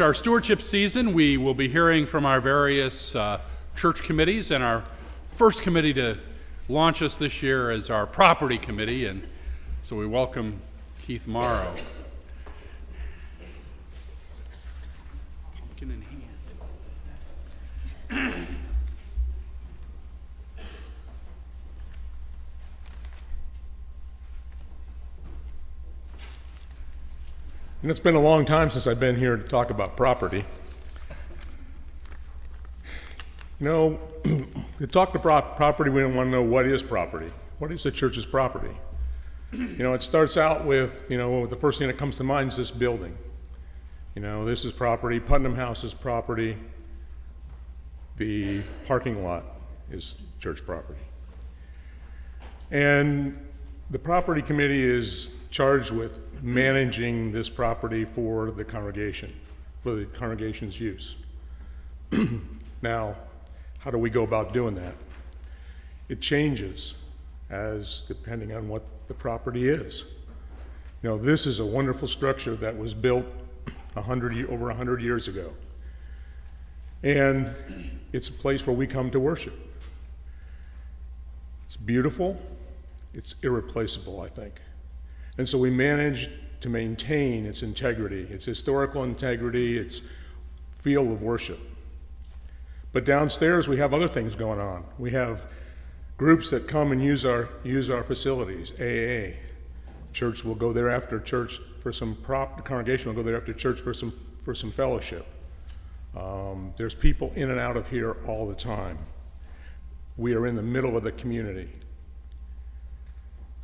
Our stewardship season, we will be hearing from our various church committees, and our first committee to launch us this year is our property committee, and so we welcome Keith Morrow. Pumpkin in hand. And it's been a long time since I've been here to talk about property. You know, to talk about property, we don't want to know what is property. What is the church's property? You know, it starts out with, the first thing that comes to mind is this building. This is property. Putnam House is property. The parking lot is church property. And the property committee is charged with managing this property for the congregation, for the congregation's use. Now, how do we go about doing that? It changes as depending on what the property is. This is a wonderful structure that was built over 100 years ago. And it's a place where we come to worship. It's beautiful. It's irreplaceable, I think. And so we managed to maintain its integrity, its historical integrity, its feel of worship. But downstairs we have other things going on. We have groups that come and use our facilities. AA, church will go there after church for some the congregation will go there after church for some fellowship. There's people in and out of here all the time. We are in the middle of the community.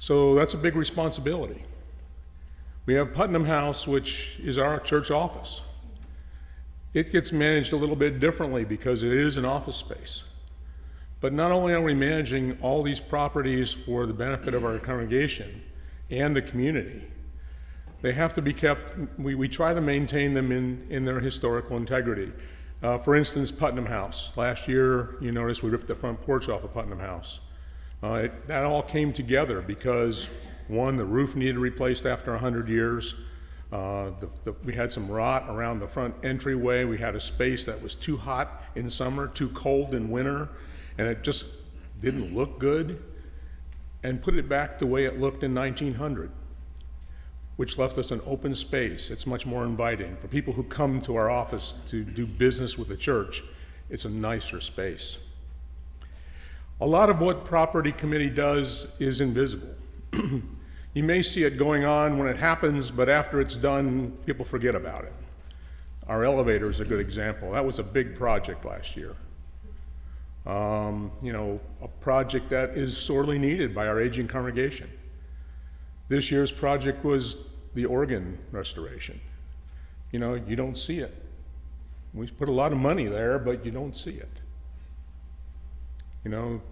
So that's a big responsibility. We have Putnam House, which is our church office. It gets managed a little bit differently because it is an office space. But not only are we managing all these properties for the benefit of our congregation and the community, they have to be kept, we try to maintain them in their historical integrity. For instance, Putnam House. Last year, you noticed we ripped the front porch off of Putnam House. That all came together because, one, the roof needed replaced after 100 years. We had some rot around the front entryway. We had a space that was too hot in summer, too cold in winter, and it just didn't look good. And put it back the way it looked in 1900, which left us an open space. It's much more inviting. For people who come to our office to do business with the church, it's a nicer space. A lot of what property committee does is invisible. You may see it going on when it happens, but after it's done, people forget about it. Our elevator is a good example. That was a big project last year. A project that is sorely needed by our aging congregation. This year's project was the organ restoration. You don't see it. We put a lot of money there, but you don't see it.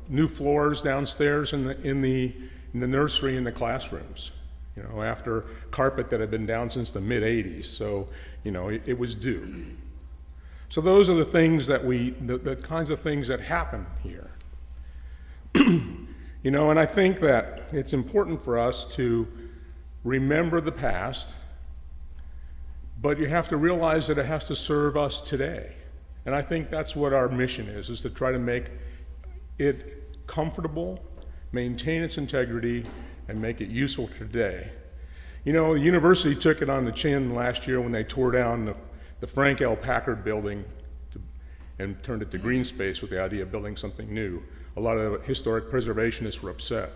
New floors downstairs in the nursery and the classrooms, after carpet that had been down since the mid-'80s. So, it was due. So those are the things that the kinds of things that happen here. And I think that it's important for us to remember the past, but you have to realize that it has to serve us today. And I think that's what our mission is to try to make it comfortable, maintain its integrity, and make it useful today. The university took it on the chin last year when they tore down the Frank L. Packard building and turned it to green space with the idea of building something new. A lot of historic preservationists were upset.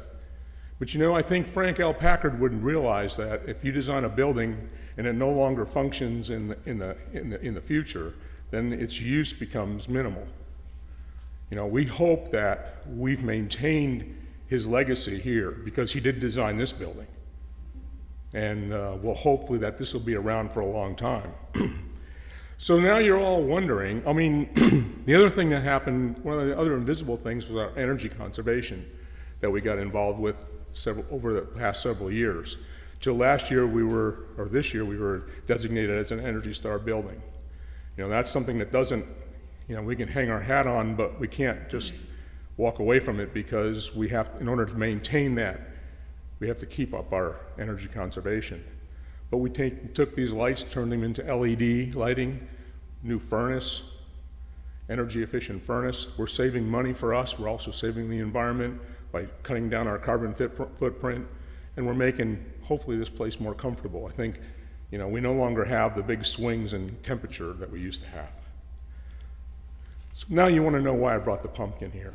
But I think Frank L. Packard wouldn't realize that if you design a building and it no longer functions in the future, then its use becomes minimal. We hope that we've maintained his legacy here because he did design this building. And well, hopefully that this will be around for a long time. So now you're all wondering, the other thing that happened, one of the other invisible things was our energy conservation that we got involved with over the past several years. Till this year we were designated as an Energy Star building. That's something that doesn't, we can hang our hat on, but we can't just walk away from it because in order to maintain that, we have to keep up our energy conservation. But we took these lights, turned them into LED lighting, new furnace, energy efficient furnace. We're saving money for us. We're also saving the environment by cutting down our carbon footprint. And we're making, hopefully, this place more comfortable. I think, we no longer have the big swings in temperature that we used to have. So now you want to know why I brought the pumpkin here.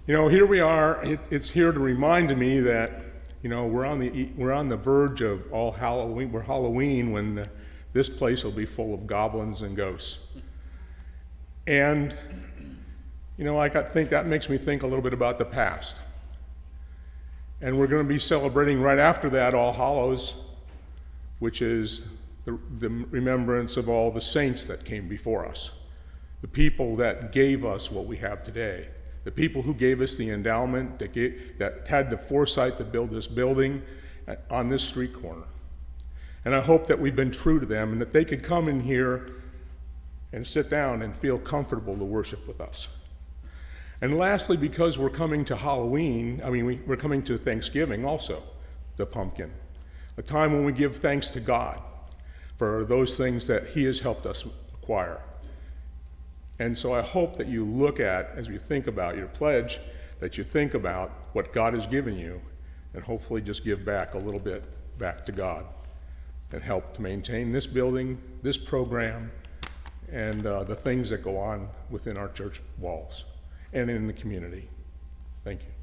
Here we are. It's here to remind me that, we're on the verge of all Halloween. We're Halloween when this place will be full of goblins and ghosts. And, I think that makes me think a little bit about the past. And we're going to be celebrating right after that All Hallows, which is the remembrance of all the saints that came before us, the people that gave us what we have today, the people who gave us the endowment, that had the foresight to build this building on this street corner. And I hope that we've been true to them and that they could come in here and sit down and feel comfortable to worship with us. And lastly, because we're coming to Halloween, we're coming to Thanksgiving also, the pumpkin, a time when we give thanks to God for those things that He has helped us acquire. And so I hope that you look at, as you think about your pledge, that you think about what God has given you and hopefully just give back a little bit back to God and help to maintain this building, this program, and the things that go on within our church walls and in the community. Thank you.